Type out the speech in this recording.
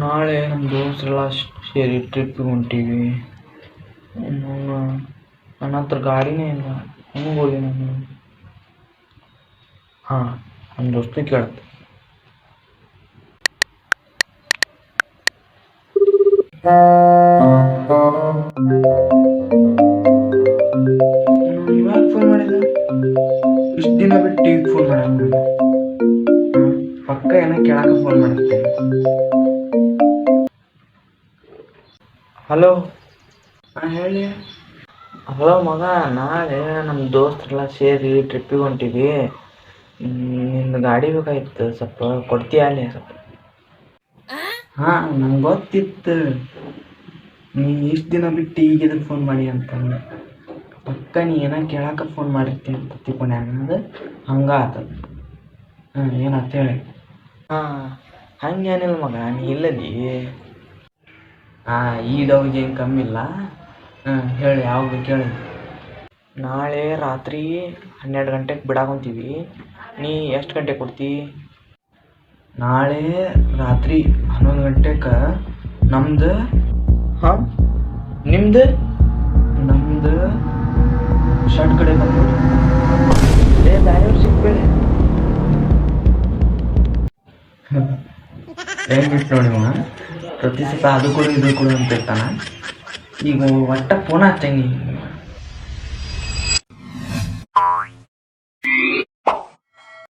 ನಾಳೆ ನಮ್ಮ ದೋಸ್ತರೆಲ್ಲ ಸೇರಿ ಟ್ರಿಪ್ಪಿಗೆ ಹೊಂಟೀವಿ. ನನ್ನ ಹತ್ರ ಗಾಡಿನೇ ಇಲ್ಲ, ಹೆಂಗೆ ಹೋಗಿ ನಾನು? ಹಾಂ, ನಮ್ಮ ದೋಸ್ತಿಗೆ ಕೇಳತ್ತೆ. ಇವಾಗ ಫೋನ್ ಮಾಡಿದ, ಇಷ್ಟು ದಿನ ಬಿಟ್ಟು ಈಗ ಫೋನ್ ಮಾಡ. ಪಕ್ಕ ಏನೋ ಕೇಳಕ್ಕೆ ಫೋನ್ ಮಾಡುತ್ತೆ. ಹಲೋ. ಹಾಂ ಹೇಳಿ. ಹಲೋ ಮಗ, ನಾಳೆ ನಮ್ಮ ದೋಸ್ತರೆಲ್ಲ ಸೇರಿ ಟ್ರಿಪ್ಪಿಗೆ ಹೊಂಟಿವಿ. ನಿಂದು ಗಾಡಿ ಬೇಕಾಗಿತ್ತು, ಸ್ವಲ್ಪ ಕೊಡ್ತೀಯ ಅಲ್ಲಿ ಸ್ವಲ್ಪ? ಹಾಂ, ನಂಗೆ ಗೊತ್ತಿತ್ತು ನೀ ಇಷ್ಟು ದಿನ ಬಿಟ್ಟು ಈಗ ಫೋನ್ ಮಾಡಿ ಅಂತಂದು. ಪಕ್ಕ ನೀ ಏನೋ ಕೇಳಕ್ಕೆ ಫೋನ್ ಮಾಡಿರ್ತೀನಿ ಅಂತ ತಿಳ್ಕೊಂಡೆ, ಅನ್ನೋದು ಹಂಗೆ ಆತದ. ಹಾಂ, ಏನಾಯ್ತು ಹೇಳಿ. ಹಾಂ, ಹಂಗೇನಿಲ್ಲ ಮಗ, ನೀ ಇಲ್ಲದಿ. ಹಾಂ, ಈ ಡೌಗೆ ಏನು ಕಮ್ಮಿ ಇಲ್ಲ. ಹಾಂ ಹೇಳಿ, ಯಾವಾಗ ಕೇಳಿ. ನಾಳೆ ರಾತ್ರಿ 12 ಗಂಟೆಗೆ ಬಿಡಾಕೊಂತೀವಿ. ನೀ ಎಷ್ಟು ಗಂಟೆಗೆ ಕೊಡ್ತಿ? ನಾಳೆ ರಾತ್ರಿ 11 ಗಂಟೆಗೆ ನಮ್ದು. ಹಾಂ, ನಿಮ್ದು? ನಮ್ದು ಶರ್ಟ್ ಕಡೆ ಬಂದ್ಬಿಡಿ. ಬೇರೆಯವ್ರು ಸಿಗ್ಬೇಡಿ. ಹೆಂಗಿತ್ತು ನೋಡಿ ಪ್ರತಿ ಸತ ಅದು ಕೊಡು ಇದು ಕೊಡು ಅಂತ ಇರ್ತಾನ. ಈಗ ಒಟ್ಟ ಫೋನ್ ಹಚ್ಚಂಗಿ